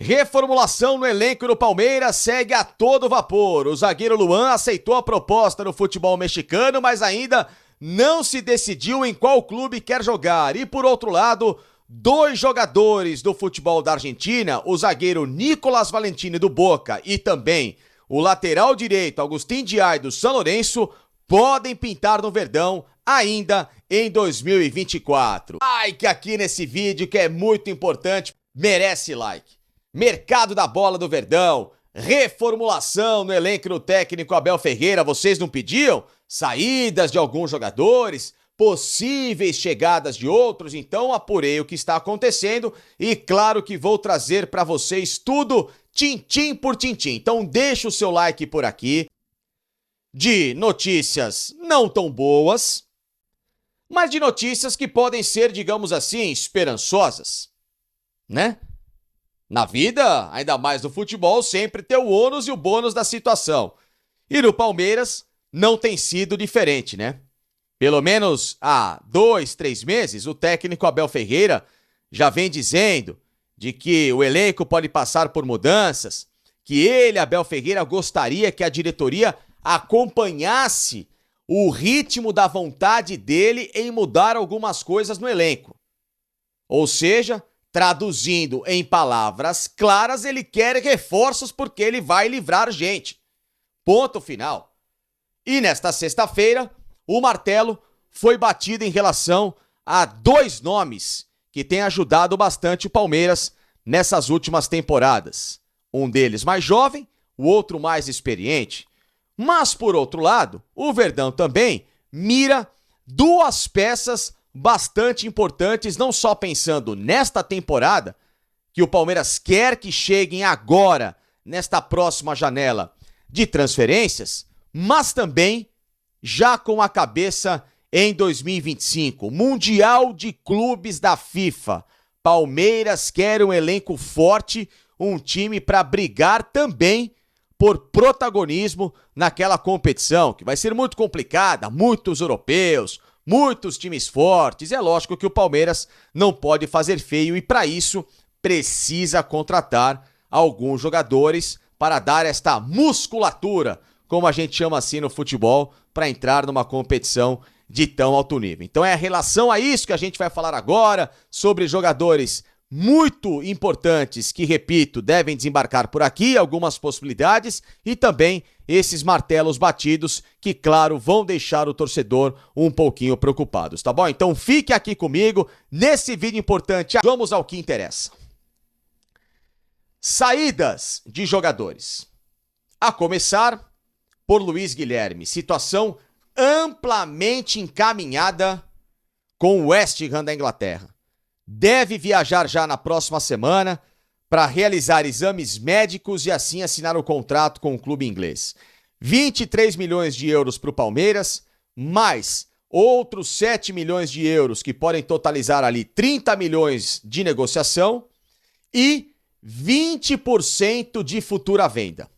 Reformulação no elenco do Palmeiras segue a todo vapor. O zagueiro Luan aceitou a proposta no futebol mexicano, mas ainda não se decidiu em qual clube quer jogar. E por outro lado, dois jogadores do futebol da Argentina, o zagueiro Nicolás Valentini do Boca e também o lateral direito Agustín Diay do São Lourenço, podem pintar no Verdão ainda em 2024. Like aqui nesse vídeo que é muito importante, merece like. Mercado da bola do Verdão, reformulação no elenco do técnico Abel Ferreira, vocês não pediam? Saídas de alguns jogadores, possíveis chegadas de outros, então apurei o que está acontecendo e claro que vou trazer para vocês tudo tintim por tintim. Então deixa o seu like por aqui, de notícias não tão boas, mas de notícias que podem ser, digamos assim, esperançosas, né? Na vida, ainda mais no futebol, sempre tem o ônus e o bônus da situação. E no Palmeiras não tem sido diferente, né? Pelo menos há 2, 3 meses, o técnico Abel Ferreira já vem dizendo de que o elenco pode passar por mudanças, que ele, Abel Ferreira, gostaria que a diretoria acompanhasse o ritmo da vontade dele em mudar algumas coisas no elenco. Ou seja, traduzindo em palavras claras, ele quer reforços porque ele vai livrar gente. Ponto final. E nesta sexta-feira, o martelo foi batido em relação a dois nomes que têm ajudado bastante o Palmeiras nessas últimas temporadas. Um deles mais jovem, o outro mais experiente. Mas, por outro lado, o Verdão também mira duas peças bastante importantes, não só pensando nesta temporada, que o Palmeiras quer que cheguem agora, nesta próxima janela de transferências, mas também já com a cabeça em 2025, Mundial de Clubes da FIFA. Palmeiras quer um elenco forte, um time para brigar também por protagonismo naquela competição, que vai ser muito complicada, muitos europeus, muitos times fortes. É lógico que o Palmeiras não pode fazer feio e para isso precisa contratar alguns jogadores para dar esta musculatura, como a gente chama assim no futebol, para entrar numa competição de tão alto nível. Então é a relação a isso que a gente vai falar agora, sobre jogadores muito importantes que, repito, devem desembarcar por aqui, algumas possibilidades e também esses martelos batidos que, claro, vão deixar o torcedor um pouquinho preocupados, tá bom? Então fique aqui comigo nesse vídeo importante. Vamos ao que interessa. Saídas de jogadores. A começar por Luiz Guilherme. Situação amplamente encaminhada com o West Ham da Inglaterra. Deve viajar já na próxima semana para realizar exames médicos e assim assinar o contrato com o clube inglês. 23 milhões de euros para o Palmeiras, mais outros 7 milhões de euros que podem totalizar ali 30 milhões de negociação e 20% de futura venda.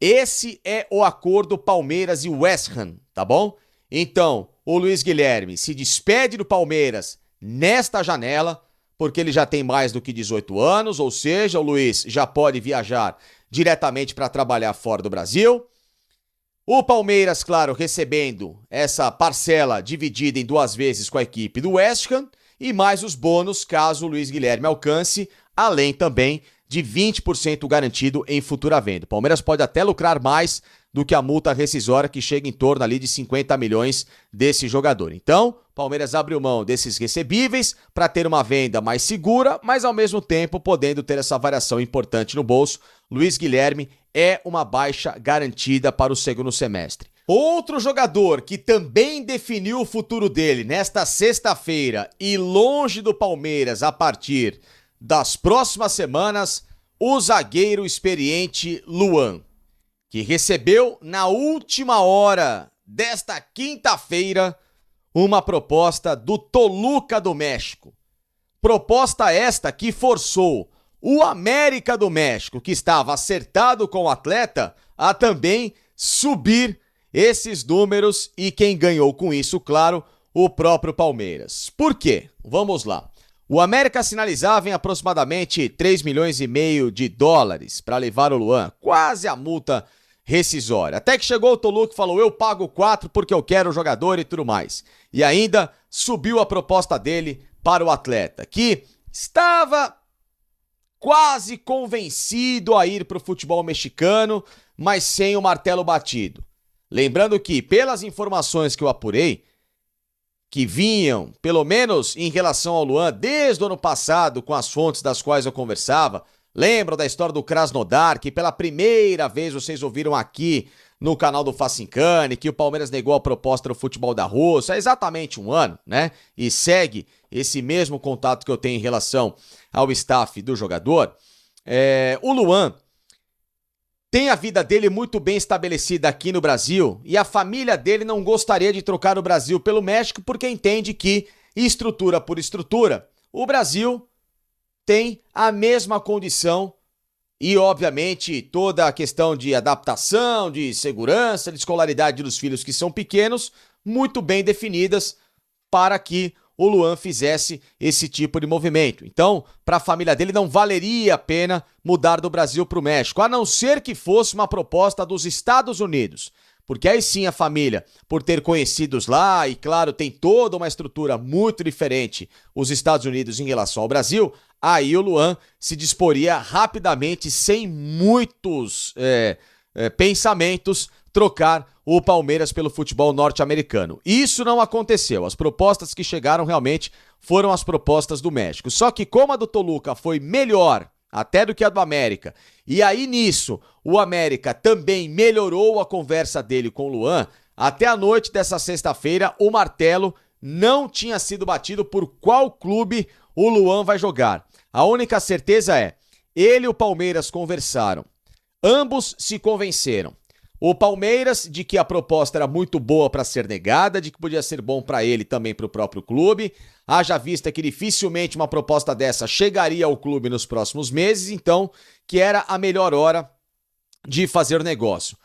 Esse é o acordo Palmeiras e West Ham, tá bom? Então, o Luiz Guilherme se despede do Palmeiras nesta janela, porque ele já tem mais do que 18 anos, ou seja, o Luiz já pode viajar diretamente para trabalhar fora do Brasil. O Palmeiras, claro, recebendo essa parcela dividida em 2 vezes com a equipe do West Ham e mais os bônus caso o Luiz Guilherme alcance, além também de 20% garantido em futura venda. O Palmeiras pode até lucrar mais do que a multa rescisória, que chega em torno ali de 50 milhões desse jogador. Então, o Palmeiras abriu mão desses recebíveis para ter uma venda mais segura, mas ao mesmo tempo podendo ter essa variação importante no bolso. Luiz Guilherme é uma baixa garantida para o segundo semestre. Outro jogador que também definiu o futuro dele nesta sexta-feira e longe do Palmeiras a partir das próximas semanas, o zagueiro experiente Luan, que recebeu na última hora desta quinta-feira uma proposta do Toluca do México. Proposta esta que forçou o América do México, que estava acertado com o atleta, a também subir esses números e quem ganhou com isso, claro, o próprio Palmeiras. Por quê? Vamos lá. O América sinalizava em aproximadamente 3 milhões e meio de dólares para levar o Luan, quase a multa rescisória. Até que chegou o Toluca e falou, eu pago 4 porque eu quero o jogador e tudo mais. E ainda subiu a proposta dele para o atleta, que estava quase convencido a ir para o futebol mexicano, mas sem o martelo batido. Lembrando que, pelas informações que eu apurei, que vinham, pelo menos em relação ao Luan, desde o ano passado, com as fontes das quais eu conversava, lembram da história do Krasnodar, que pela primeira vez vocês ouviram aqui no canal do Facincani, que o Palmeiras negou a proposta do futebol da Rússia há exatamente um ano, né? E segue esse mesmo contato que eu tenho em relação ao staff do jogador. O Luan tem a vida dele muito bem estabelecida aqui no Brasil e a família dele não gostaria de trocar o Brasil pelo México porque entende que, estrutura por estrutura, o Brasil tem a mesma condição e, obviamente, toda a questão de adaptação, de segurança, de escolaridade dos filhos que são pequenos, muito bem definidas para que o Luan fizesse esse tipo de movimento. Então, para a família dele não valeria a pena mudar do Brasil para o México, a não ser que fosse uma proposta dos Estados Unidos. Porque aí sim a família, por ter conhecidos lá, e claro, tem toda uma estrutura muito diferente os Estados Unidos em relação ao Brasil, aí o Luan se disporia rapidamente, sem muitos pensamentos, trocar o Palmeiras pelo futebol norte-americano. Isso não aconteceu. As propostas que chegaram realmente foram as propostas do México. Só que como a do Toluca foi melhor até do que a do América, e aí nisso o América também melhorou a conversa dele com o Luan, até a noite dessa sexta-feira o martelo não tinha sido batido por qual clube o Luan vai jogar. A única certeza é, ele e o Palmeiras conversaram. Ambos se convenceram. O Palmeiras de que a proposta era muito boa para ser negada, de que podia ser bom para ele e também para o próprio clube. Haja vista que dificilmente uma proposta dessa chegaria ao clube nos próximos meses, então que era a melhor hora de fazer o negócio.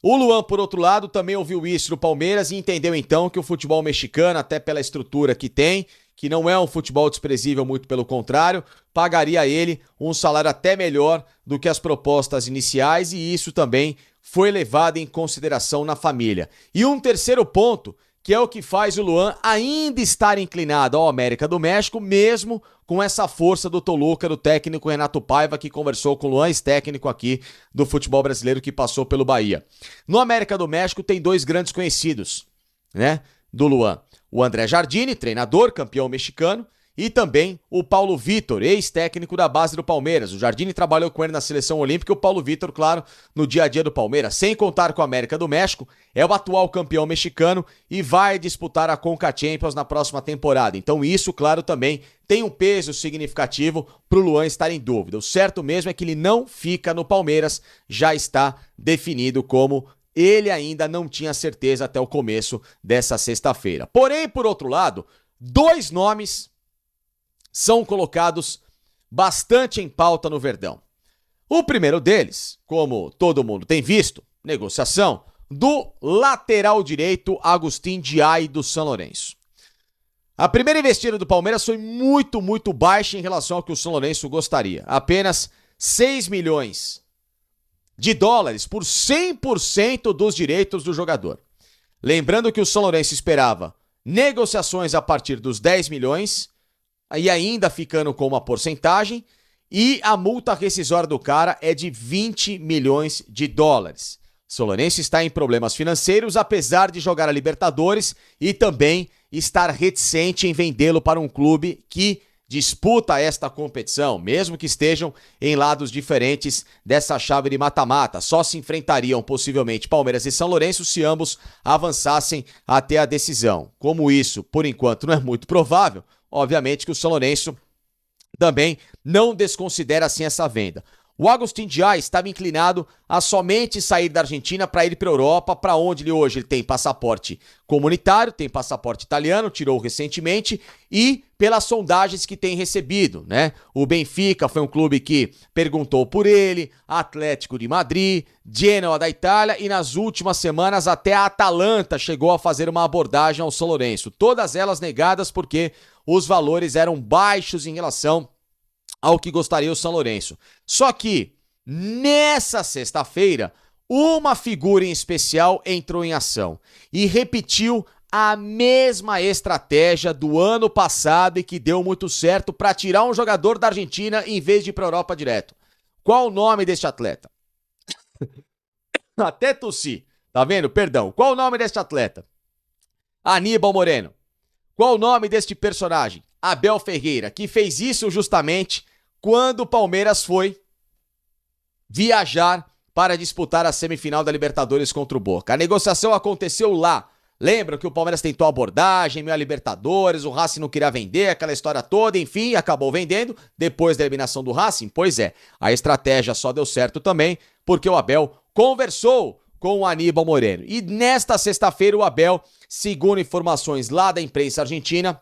O Luan, por outro lado, também ouviu isso do Palmeiras e entendeu então que o futebol mexicano, até pela estrutura que tem, que não é um futebol desprezível, muito pelo contrário, pagaria a ele um salário até melhor do que as propostas iniciais, e isso também foi levado em consideração na família. E um terceiro ponto, que é o que faz o Luan ainda estar inclinado ao América do México, mesmo com essa força do Toluca, do técnico Renato Paiva, que conversou com o Luan, ex-técnico aqui do futebol brasileiro que passou pelo Bahia. No América do México tem dois grandes conhecidos, né, do Luan. O André Jardine, treinador, campeão mexicano, e também o Paulo Vitor, ex-técnico da base do Palmeiras. O Jardine trabalhou com ele na seleção olímpica e o Paulo Vitor, claro, no dia a dia do Palmeiras. Sem contar com a América do México, é o atual campeão mexicano e vai disputar a Conca Champions na próxima temporada. Então isso, claro, também tem um peso significativo para o Luan estar em dúvida. O certo mesmo é que ele não fica no Palmeiras, já está definido como ele ainda não tinha certeza até o começo dessa sexta-feira. Porém, por outro lado, dois nomes são colocados bastante em pauta no Verdão. O primeiro deles, como todo mundo tem visto, negociação do lateral direito Agustín Diay do São Lourenço. A primeira investida do Palmeiras foi muito baixa em relação ao que o São Lourenço gostaria. Apenas 6 milhões de dólares por 100% dos direitos do jogador. Lembrando que o São Lourenço esperava negociações a partir dos 10 milhões, e ainda ficando com uma porcentagem, e a multa rescisória do cara é de 20 milhões de dólares. São Lourenço está em problemas financeiros, apesar de jogar a Libertadores e também estar reticente em vendê-lo para um clube que disputa esta competição, mesmo que estejam em lados diferentes dessa chave de mata-mata. Só se enfrentariam possivelmente Palmeiras e São Lourenço se ambos avançassem até a decisão. Como isso, por enquanto, não é muito provável, obviamente que o São Lourenço também não desconsidera assim essa venda. O Agustín Diay estava inclinado a somente sair da Argentina para ir para a Europa, para onde ele tem passaporte comunitário, tem passaporte italiano, tirou recentemente, e pelas sondagens que tem recebido, né? O Benfica foi um clube que perguntou por ele, Atlético de Madrid, Genoa da Itália, e nas últimas semanas até a Atalanta chegou a fazer uma abordagem ao São Lourenço. Todas elas negadas porque os valores eram baixos em relação ao que gostaria o São Lourenço. Só que, nessa sexta-feira, uma figura em especial entrou em ação e repetiu a mesma estratégia do ano passado e que deu muito certo para tirar um jogador da Argentina em vez de ir para a Europa direto. Qual o nome deste atleta? Até tossi. Tá vendo? Perdão. Qual o nome deste atleta? Aníbal Moreno. Qual o nome deste personagem? Abel Ferreira, que fez isso justamente quando o Palmeiras foi viajar para disputar a semifinal da Libertadores contra o Boca. A negociação aconteceu lá. Lembram que o Palmeiras tentou abordagem, meio a Libertadores, o Racing não queria vender, aquela história toda, enfim, acabou vendendo depois da eliminação do Racing? Pois é, a estratégia só deu certo também porque o Abel conversou com o Aníbal Moreno. E nesta sexta-feira o Abel, segundo informações lá da imprensa argentina,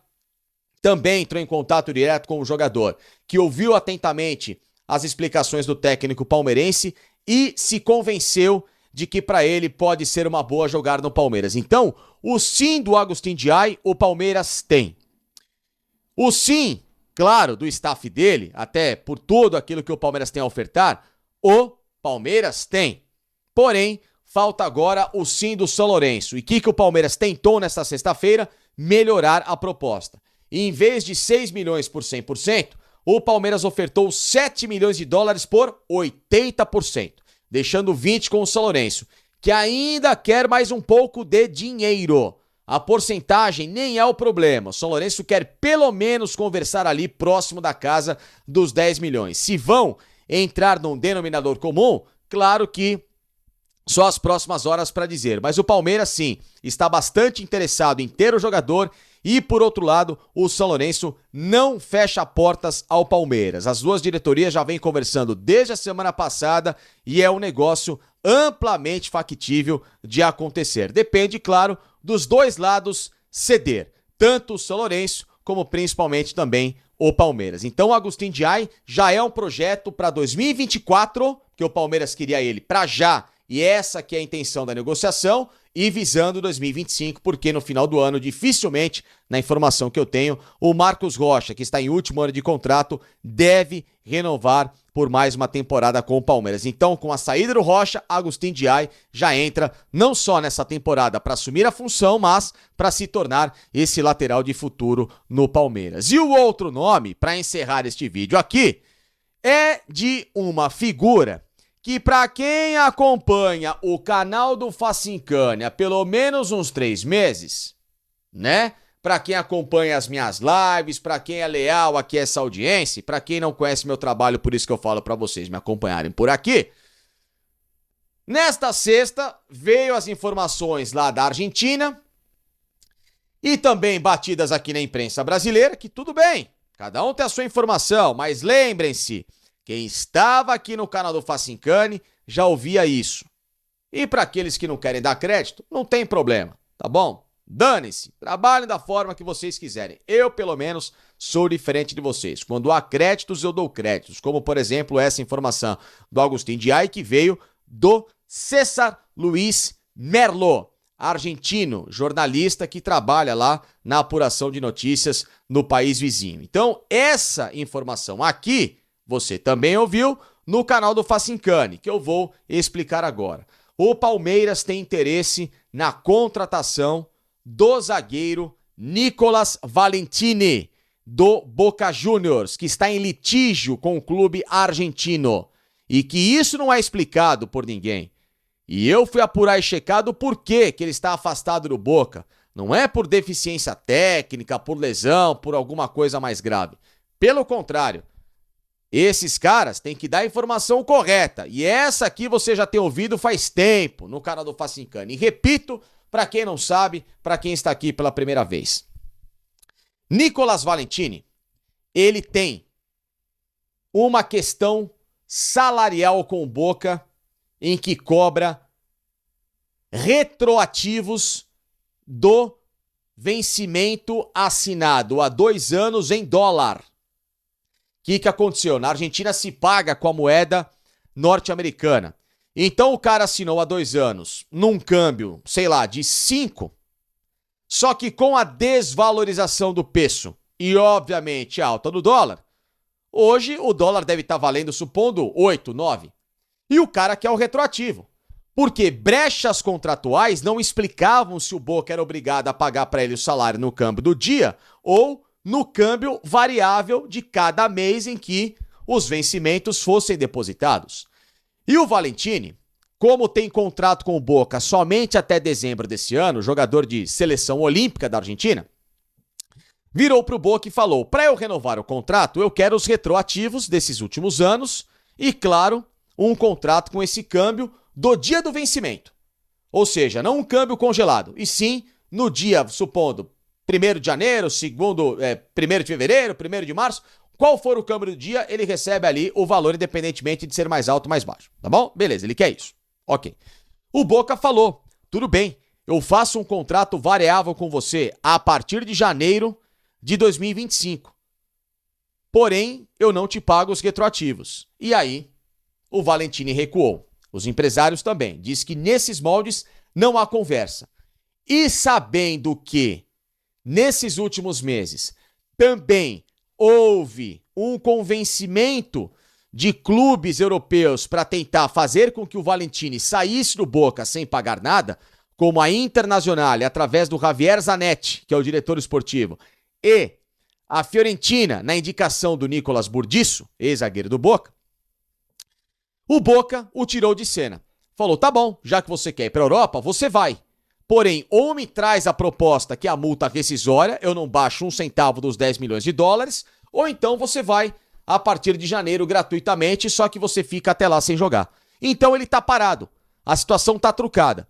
também entrou em contato direto com o jogador, que ouviu atentamente as explicações do técnico palmeirense e se convenceu de que para ele pode ser uma boa jogar no Palmeiras. Então, o sim do Agustin Diay, o Palmeiras tem. O sim, claro, do staff dele, até por tudo aquilo que o Palmeiras tem a ofertar, o Palmeiras tem. Porém, falta agora o sim do São Lourenço. E o que o Palmeiras tentou nesta sexta-feira? Melhorar a proposta. E em vez de 6 milhões por 100%, o Palmeiras ofertou 7 milhões de dólares por 80%. Deixando 20 com o São Lourenço, que ainda quer mais um pouco de dinheiro. A porcentagem nem é o problema. O São Lourenço quer pelo menos conversar ali próximo da casa dos 10 milhões. Se vão entrar num denominador comum, claro que só as próximas horas para dizer. Mas o Palmeiras, sim, está bastante interessado em ter o jogador e, por outro lado, o São Lourenço não fecha portas ao Palmeiras. As duas diretorias já vêm conversando desde a semana passada e é um negócio amplamente factível de acontecer. Depende, claro, dos dois lados ceder, tanto o São Lourenço como principalmente também o Palmeiras. Então o Agustin Diay já é um projeto para 2024, que o Palmeiras queria ele para já, e essa que é a intenção da negociação, e visando 2025, porque no final do ano, dificilmente, na informação que eu tenho, o Marcos Rocha, que está em último ano de contrato, deve renovar por mais uma temporada com o Palmeiras. Então, com a saída do Rocha, Agustin Diay já entra não só nessa temporada para assumir a função, mas para se tornar esse lateral de futuro no Palmeiras. E o outro nome, para encerrar este vídeo aqui, é de uma figura que, para quem acompanha o canal do Facincani há pelo menos uns 3 meses, né? Para quem acompanha as minhas lives, para quem é leal aqui a essa audiência, para quem não conhece meu trabalho, por isso que eu falo para vocês me acompanharem por aqui. Nesta sexta, veio as informações lá da Argentina e também batidas aqui na imprensa brasileira, que tudo bem, cada um tem a sua informação, mas lembrem-se, quem estava aqui no canal do Facincani já ouvia isso. E para aqueles que não querem dar crédito, não tem problema, tá bom? Dane-se, trabalhem da forma que vocês quiserem. Eu, pelo menos, sou diferente de vocês. Quando há créditos, eu dou créditos. Como, por exemplo, essa informação do Agustin Diay, que veio do César Luiz Merlo, argentino, jornalista que trabalha lá na apuração de notícias no país vizinho. Então, essa informação aqui você também ouviu no canal do Facincani, que eu vou explicar agora. O Palmeiras tem interesse na contratação do zagueiro Nicolás Valentini, do Boca Juniors, que está em litígio com o clube argentino. E que isso não é explicado por ninguém. E eu fui apurar e checar do porquê que ele está afastado do Boca. Não é por deficiência técnica, por lesão, por alguma coisa mais grave. Pelo contrário. Esses caras têm que dar a informação correta. E essa aqui você já tem ouvido faz tempo no canal do Facincani. E repito, para quem não sabe, para quem está aqui pela primeira vez. Nicolás Valentini, ele tem uma questão salarial com o Boca em que cobra retroativos do vencimento assinado há 2 anos em dólar. O que aconteceu? Na Argentina se paga com a moeda norte-americana. Então o cara assinou há 2 anos num câmbio, sei lá, de 5. Só que com a desvalorização do peso e obviamente alta do dólar, hoje o dólar deve estar valendo, supondo, 8, 9. E o cara quer o retroativo. Porque brechas contratuais não explicavam se o Boca era obrigado a pagar para ele o salário no câmbio do dia ou no câmbio variável de cada mês em que os vencimentos fossem depositados. E o Valentini, como tem contrato com o Boca somente até dezembro desse ano, jogador de seleção olímpica da Argentina, virou pro Boca e falou: para eu renovar o contrato, eu quero os retroativos desses últimos anos e, claro, um contrato com esse câmbio do dia do vencimento. Ou seja, não um câmbio congelado, e sim no dia, supondo, 1º de janeiro, 1º de fevereiro, 1º de março, qual for o câmbio do dia, ele recebe ali o valor independentemente de ser mais alto ou mais baixo, tá bom? Beleza, ele quer isso. Ok. O Boca falou: tudo bem, eu faço um contrato variável com você a partir de janeiro de 2025. Porém, eu não te pago os retroativos. E aí, o Valentini recuou. Os empresários também. Diz que nesses moldes não há conversa. E sabendo que, nesses últimos meses, também houve um convencimento de clubes europeus para tentar fazer com que o Valentini saísse do Boca sem pagar nada, como a Internazionale, através do Javier Zanetti, que é o diretor esportivo, e a Fiorentina, na indicação do Nicolas Burdisso, ex-zagueiro do Boca, o Boca o tirou de cena. Falou: tá bom, já que você quer ir para a Europa, você vai. Porém, ou me traz a proposta que é a multa rescisória, eu não baixo um centavo dos 10 milhões de dólares, ou então você vai a partir de janeiro gratuitamente, só que você fica até lá sem jogar. Então ele tá parado. A situação tá trucada.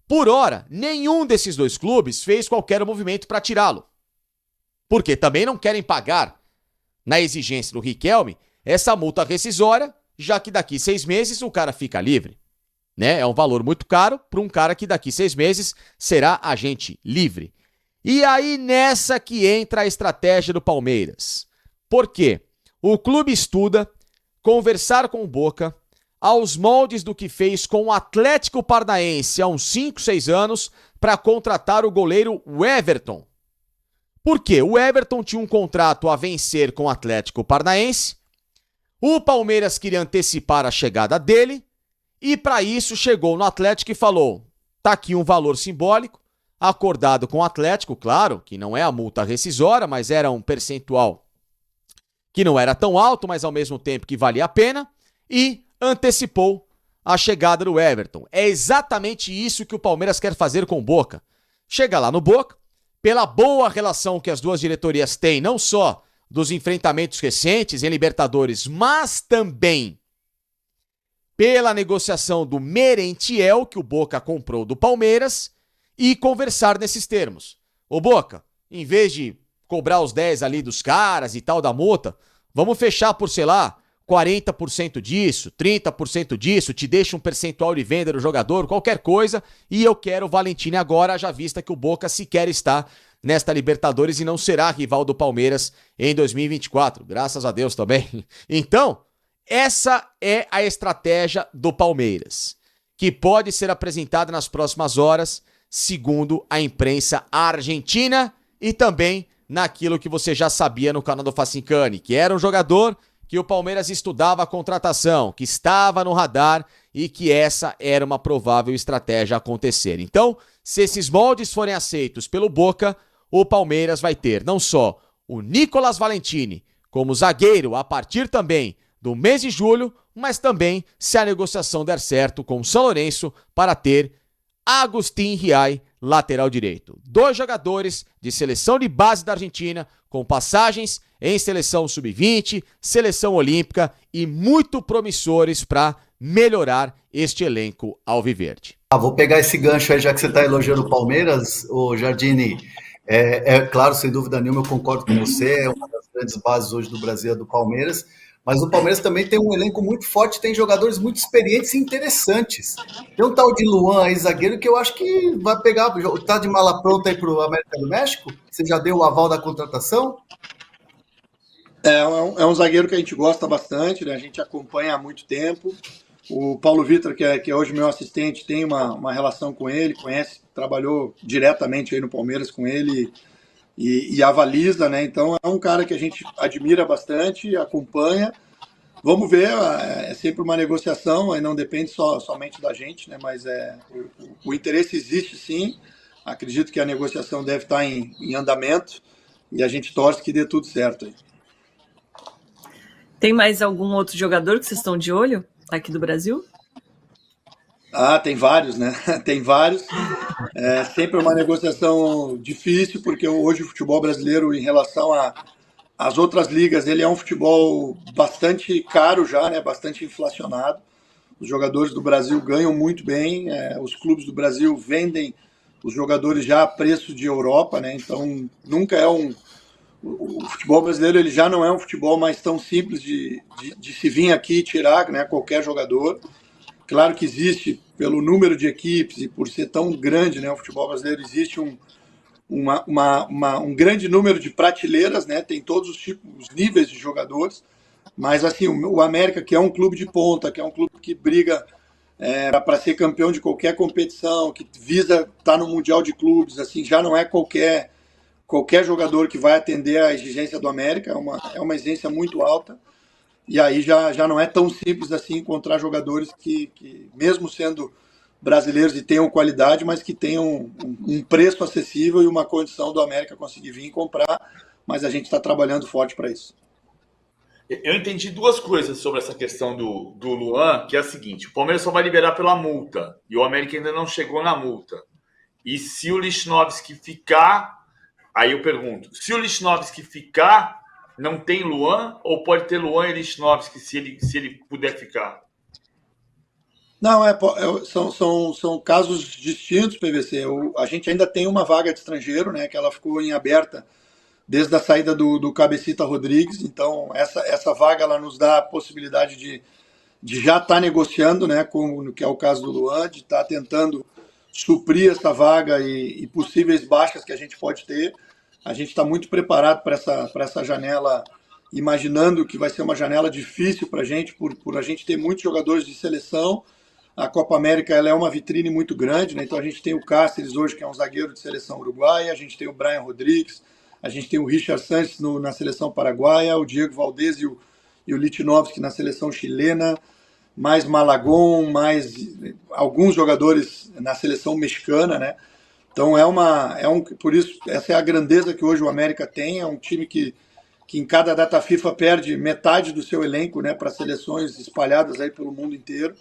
Por hora, nenhum desses dois clubes fez qualquer movimento para tirá-lo. Porque também não querem pagar, na exigência do Riquelme, essa multa rescisória, já que daqui 6 meses o cara fica livre. Né? É um valor muito caro para um cara que daqui 6 meses será agente livre. E aí nessa que entra a estratégia do Palmeiras. Por quê? O clube estuda conversar com o Boca aos moldes do que fez com o Atlético Paranaense há uns 5, 6 anos para contratar o goleiro Everton. Por quê? O Everton tinha um contrato a vencer com o Atlético Paranaense, o Palmeiras queria antecipar a chegada dele e para isso chegou no Atlético e falou: tá aqui um valor simbólico, acordado com o Atlético, claro, que não é a multa rescisória, mas era um percentual que não era tão alto, mas ao mesmo tempo que valia a pena, e antecipou a chegada do Everton. É exatamente isso que o Palmeiras quer fazer com o Boca. Chega lá no Boca, pela boa relação que as duas diretorias têm, não só dos enfrentamentos recentes em Libertadores, mas também pela negociação do Merentiel, que o Boca comprou do Palmeiras, e conversar nesses termos. Ô Boca, em vez de cobrar os 10 ali dos caras e tal da multa, vamos fechar por, sei lá, 40% disso, 30% disso, te deixa um percentual de venda do jogador, qualquer coisa, e eu quero o Valentini agora, já vista que o Boca sequer está nesta Libertadores e não será rival do Palmeiras em 2024, graças a Deus também. Então, essa é a estratégia do Palmeiras, que pode ser apresentada nas próximas horas, segundo a imprensa argentina e também naquilo que você já sabia no canal do Facincani, que era um jogador que o Palmeiras estudava a contratação, que estava no radar e que essa era uma provável estratégia a acontecer. Então, se esses moldes forem aceitos pelo Boca, o Palmeiras vai ter não só o Nicolas Valentini como zagueiro a partir também do mês de julho, mas também se a negociação der certo com o São Lourenço para ter Agustín Riay, lateral direito. 2 jogadores de seleção de base da Argentina, com passagens em seleção sub-20, seleção olímpica e muito promissores para melhorar este elenco alviverde. Vou pegar esse gancho aí, já que você está elogiando o Palmeiras, o Jardine. Claro, sem dúvida nenhuma, eu concordo com você, é uma das grandes bases hoje do Brasil, é do Palmeiras. Mas o Palmeiras também tem um elenco muito forte, tem jogadores muito experientes e interessantes. Tem um tal de Luan aí, zagueiro, que eu acho que vai pegar, tá de mala pronta aí pro América do México? Você já deu o aval da contratação? É um zagueiro que a gente gosta bastante, né? A gente acompanha há muito tempo. O Paulo Vitor, que é hoje meu assistente, tem uma relação com ele, conhece, trabalhou diretamente aí no Palmeiras com ele e avaliza, né? Então é um cara que a gente admira bastante, acompanha. Vamos ver, é sempre uma negociação, aí não depende somente da gente, né? Mas o interesse existe sim. Acredito que a negociação deve estar em andamento e a gente torce que dê tudo certo aí. Tem mais algum outro jogador que vocês estão de olho aqui do Brasil? Tem vários, né? Tem vários. É sempre uma negociação difícil, porque hoje o futebol brasileiro, em relação às outras ligas, ele é um futebol bastante caro já, né? Bastante inflacionado. Os jogadores do Brasil ganham muito bem, os clubes do Brasil vendem os jogadores já a preço de Europa, né? Então nunca é o futebol brasileiro, ele já não é um futebol mais tão simples de se vir aqui e tirar, né, qualquer jogador. Claro que existe, pelo número de equipes e por ser tão grande, né, o futebol brasileiro, existe um grande número de prateleiras, né, tem todos os tipos, os níveis de jogadores, mas assim, o América, que é um clube de ponta, que é um clube que briga para ser campeão de qualquer competição, que visa estar no Mundial de Clubes, assim, já não é qualquer jogador que vai atender à exigência do América, é uma exigência muito alta, e aí já não é tão simples assim encontrar jogadores que mesmo sendo brasileiros e tenham qualidade, mas que tenham um preço acessível e uma condição do América conseguir vir e comprar, mas a gente está trabalhando forte para isso. Eu entendi duas coisas sobre essa questão do Luan, que é a seguinte: o Palmeiras só vai liberar pela multa, e o América ainda não chegou na multa. E se o Lichnowsky ficar, aí eu pergunto, se o Lichnowsky ficar, não tem Luan, ou pode ter Luan e Lichnowsky se ele puder ficar? Não, são casos distintos, PVC. A gente ainda tem uma vaga de estrangeiro, né, que ela ficou em aberta desde a saída do Cabecita Rodrigues. Então, essa vaga ela nos dá a possibilidade de já estar negociando, né, como que é o caso do Luan, de estar tentando suprir essa vaga e possíveis baixas que a gente pode ter. A gente está muito preparado para essa janela, imaginando que vai ser uma janela difícil para a gente, por a gente ter muitos jogadores de seleção. A Copa América ela é uma vitrine muito grande, né? Então a gente tem o Cáceres hoje, que é um zagueiro de seleção uruguaia, a gente tem o Brian Rodrigues, a gente tem o Richard Sanches na seleção paraguaia, o Diego Valdez e o Lichnowsky na seleção chilena, mais Malagón, mais alguns jogadores na seleção mexicana, né? Então por isso, essa é a grandeza que hoje o América tem, é um time que em cada data FIFA perde metade do seu elenco, né, para seleções espalhadas aí pelo mundo inteiro.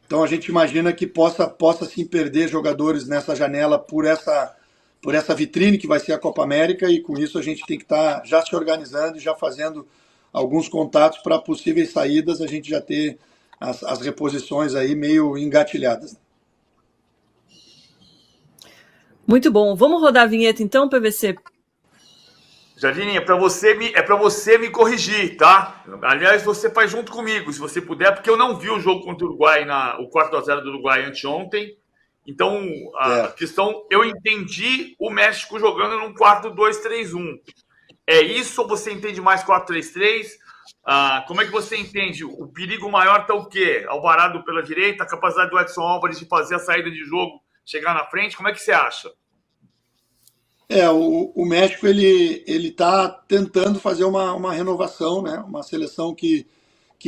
Então a gente imagina que possa sim perder jogadores nessa janela por essa vitrine que vai ser a Copa América, e com isso a gente tem que estar já se organizando e já fazendo alguns contatos para possíveis saídas, a gente já ter as reposições aí meio engatilhadas. Muito bom. Vamos rodar a vinheta então, PVC? Jardine, é para você me corrigir, tá? Aliás, você faz junto comigo, se você puder, porque eu não vi o jogo contra o Uruguai, o 4-0 do Uruguai anteontem. Então, a questão, eu entendi o México jogando num 4-2-3-1. É isso ou você entende mais 4-3-3? Como é que você entende? O perigo maior está o quê? Alvarado pela direita, a capacidade do Edson Álvares de fazer a saída de jogo, chegar na frente, como é que você acha? O México ele está tentando fazer uma renovação, né? Uma seleção que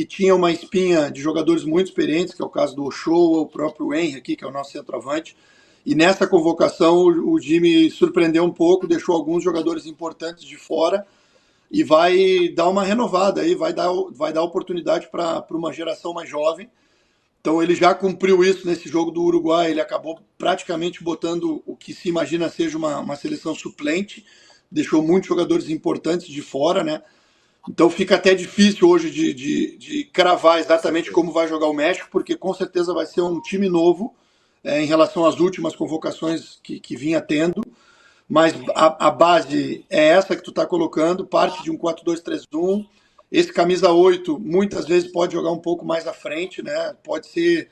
tinha uma espinha de jogadores muito experientes, que é o caso do Ochoa, o próprio Henry, que é o nosso centroavante. E nessa convocação o Jimmy surpreendeu um pouco, deixou alguns jogadores importantes de fora e vai dar uma renovada aí, vai dar oportunidade para uma geração mais jovem. Então ele já cumpriu isso nesse jogo do Uruguai, ele acabou praticamente botando o que se imagina seja uma seleção suplente, deixou muitos jogadores importantes de fora, né? Então fica até difícil hoje de cravar exatamente como vai jogar o México, porque com certeza vai ser um time novo em relação às últimas convocações que vinha tendo, mas a base é essa que tu está colocando, parte de um 4-2-3-1. Esse camisa 8 muitas vezes pode jogar um pouco mais à frente, né? Pode ser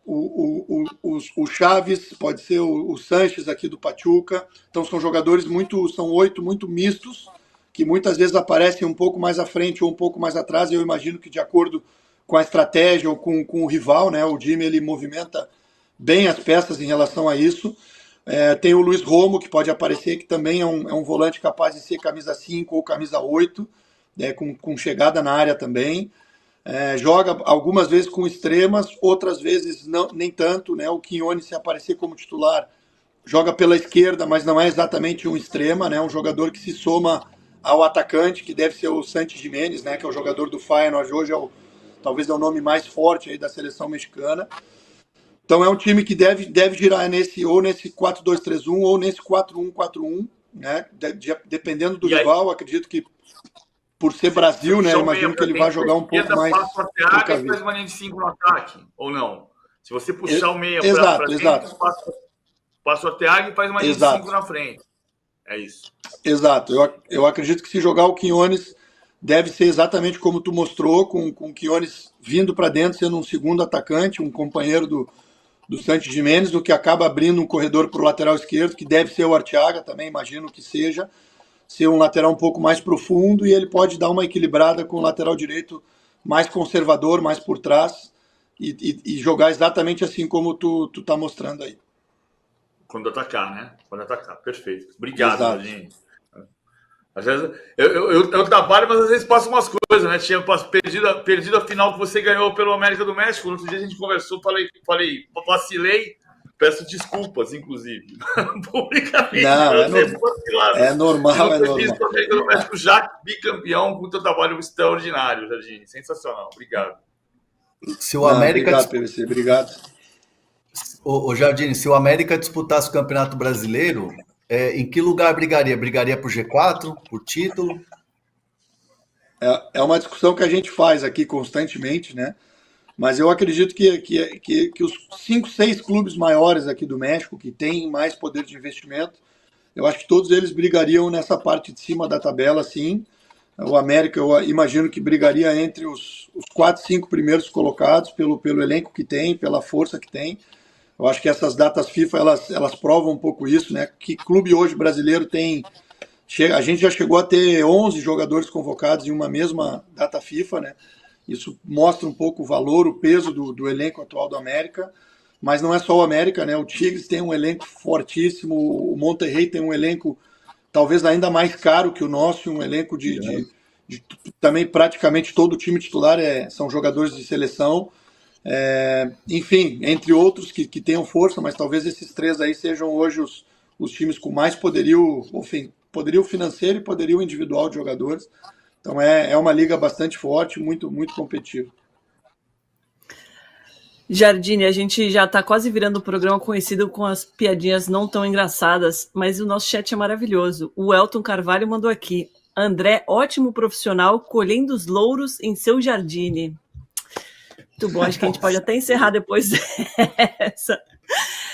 o Chaves, pode ser o Sanches aqui do Pachuca. Então são jogadores são 8 muito mistos, que muitas vezes aparecem um pouco mais à frente ou um pouco mais atrás. Eu imagino que de acordo com a estratégia ou com o rival, né? O Jimmy ele movimenta bem as peças em relação a isso. Tem o Luiz Romo, que pode aparecer, que também é um volante capaz de ser camisa 5 ou camisa 8, né, com chegada na área também. Joga algumas vezes com extremas, outras vezes não, nem tanto, né? O Quinones, se aparecer como titular, joga pela esquerda, mas não é exatamente um extrema, né? Um jogador que se soma ao atacante, que deve ser o Santi Giménez, né? Que é o jogador do Feyenoord, hoje talvez é o nome mais forte aí da seleção mexicana. Então é um time que deve girar nesse 4-2-3-1 ou nesse 4-1-4-1, né? Dependendo do rival, acredito que por ser Brasil, né? Imagino que ele vai jogar um pouco mais. Passa o Arteaga e faz uma linha de 5 no ataque, ou não? Se você puxar o meia para dentro, passa o Arteaga e faz uma linha de 5 na frente. É isso. Exato. Eu acredito que se jogar o Quinones, deve ser exatamente como tu mostrou, com o Quinones vindo para dentro, sendo um segundo atacante, um companheiro do Santi Giménez, do que acaba abrindo um corredor para o lateral esquerdo, que deve ser o Arteaga também, imagino que seja. Ser um lateral um pouco mais profundo, e ele pode dar uma equilibrada com o lateral direito mais conservador, mais por trás, e jogar exatamente assim como tu tá mostrando aí. Quando atacar, né? Quando atacar, perfeito. Obrigado, Jardim. Às vezes eu trabalho, mas às vezes passa umas coisas, né? Tinha perdido a final que você ganhou pelo América do México. No outro dia a gente conversou, falei, vacilei. Peço desculpas, inclusive. Publicamente. Não, é normal. Eu fiz o América do México já bicampeão com teu trabalho extraordinário, Jardim. Sensacional. Obrigado. Se o América... Obrigado, PVC. Obrigado. Ô Jardim, se o América disputasse o Campeonato Brasileiro, em que lugar brigaria? Brigaria por G4, por título? É uma discussão que a gente faz aqui constantemente, né? Mas eu acredito que os 5, 6 clubes maiores aqui do México, que têm mais poder de investimento, eu acho que todos eles brigariam nessa parte de cima da tabela, sim. O América, eu imagino que brigaria entre os 4, 5 primeiros colocados, pelo elenco que tem, pela força que tem. Eu acho que essas datas FIFA, elas provam um pouco isso, né? Que clube hoje brasileiro tem... A gente já chegou a ter 11 jogadores convocados em uma mesma data FIFA, né? Isso mostra um pouco o valor, o peso do elenco atual do América. Mas não é só o América, né? O Tigres tem um elenco fortíssimo, o Monterrey tem um elenco talvez ainda mais caro que o nosso, um elenco de também praticamente todo o time titular são jogadores de seleção. Enfim, entre outros que tenham força, mas talvez esses 3 aí sejam hoje os times com mais poderio financeiro e poderio individual de jogadores. Então é uma liga bastante forte, muito, muito competitiva. Jardine, a gente já está quase virando o programa conhecido com as piadinhas não tão engraçadas, mas o nosso chat é maravilhoso. O Elton Carvalho mandou aqui: André, ótimo profissional, colhendo os louros em seu Jardine. Muito bom, acho que a gente pode até encerrar depois dessa.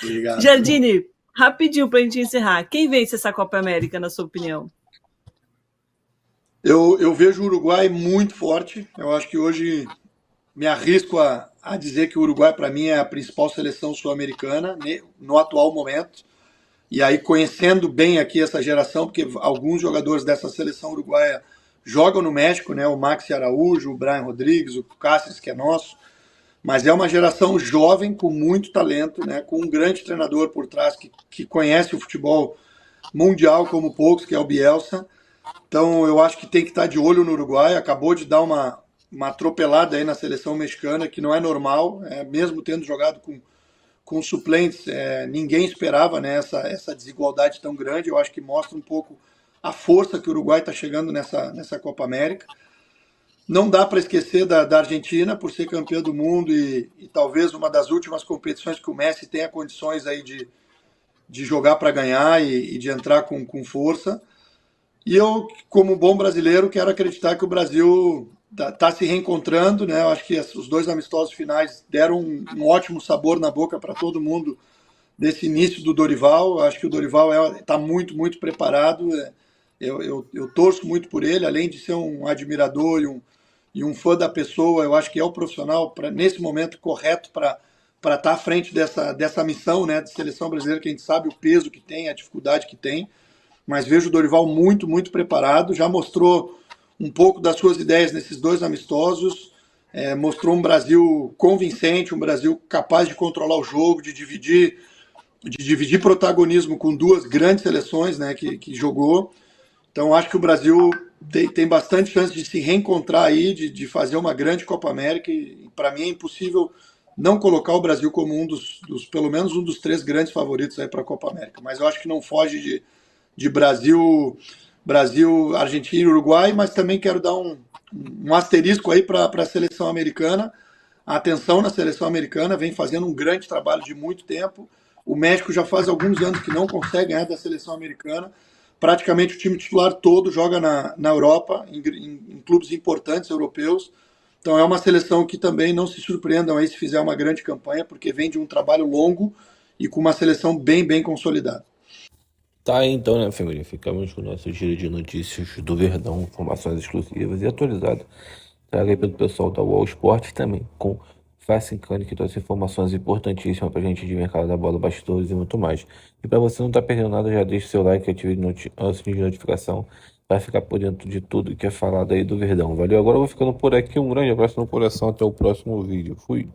Obrigado. Jardine, rapidinho para a gente encerrar. Quem vence essa Copa América, na sua opinião? Eu vejo o Uruguai muito forte. Eu acho que hoje me arrisco a dizer que o Uruguai, para mim, é a principal seleção sul-americana no atual momento. E aí, conhecendo bem aqui essa geração, porque alguns jogadores dessa seleção uruguaia jogam no México, né? O Maxi Araújo, o Brian Rodrigues, o Cáceres, que é nosso. Mas é uma geração jovem, com muito talento, né? Com um grande treinador por trás que conhece o futebol mundial como poucos, que é o Bielsa. Então, eu acho que tem que estar de olho no Uruguai. Acabou de dar uma atropelada aí na seleção mexicana, que não é normal, mesmo tendo jogado com suplentes, ninguém esperava, né, essa desigualdade tão grande. Eu acho que mostra um pouco a força que o Uruguai está chegando nessa Copa América. Não dá para esquecer da Argentina, por ser campeã do mundo e talvez uma das últimas competições que o Messi tenha condições aí de jogar para ganhar e de entrar com força. E eu, como bom brasileiro, quero acreditar que o Brasil está se reencontrando, né? Eu acho que os 2 amistosos finais deram um ótimo sabor na boca para todo mundo desse início do Dorival. Eu acho que o Dorival está muito, muito preparado. Eu torço muito por ele, além de ser um admirador e um fã da pessoa. Eu acho que é o profissional, nesse momento, correto para estar à frente dessa missão, né, de seleção brasileira, que a gente sabe o peso que tem, a dificuldade que tem. Mas vejo o Dorival muito, muito preparado. Já mostrou um pouco das suas ideias nesses 2 amistosos. Mostrou um Brasil convincente, um Brasil capaz de controlar o jogo, de dividir de dividir protagonismo com duas grandes seleções, né, que jogou. Então, acho que o Brasil tem bastante chance de se reencontrar aí, de fazer uma grande Copa América. E para mim é impossível não colocar o Brasil como pelo menos um dos 3 grandes favoritos aí para a Copa América. Mas eu acho que não foge de Brasil, Argentina e Uruguai, mas também quero dar um asterisco aí para a seleção americana. A atenção na seleção americana vem fazendo um grande trabalho de muito tempo. O México já faz alguns anos que não consegue ganhar da seleção americana. Praticamente o time titular todo joga na Europa, em clubes importantes europeus. Então é uma seleção que também não se surpreendam aí se fizer uma grande campanha, porque vem de um trabalho longo e com uma seleção bem, bem consolidada. Tá aí então, né, família? Ficamos com o nosso giro de notícias do Verdão, informações exclusivas e atualizadas. Traga aí pelo pessoal da UOL Esporte também, com Fast Cane, que trouxe informações importantíssimas pra gente de mercado da bola, bastidores e muito mais. E pra você não tá perdendo nada, já deixa seu like, ative o sininho de notificação para ficar por dentro de tudo que é falado aí do Verdão. Valeu, agora eu vou ficando por aqui. Um grande abraço no coração, até o próximo vídeo. Fui!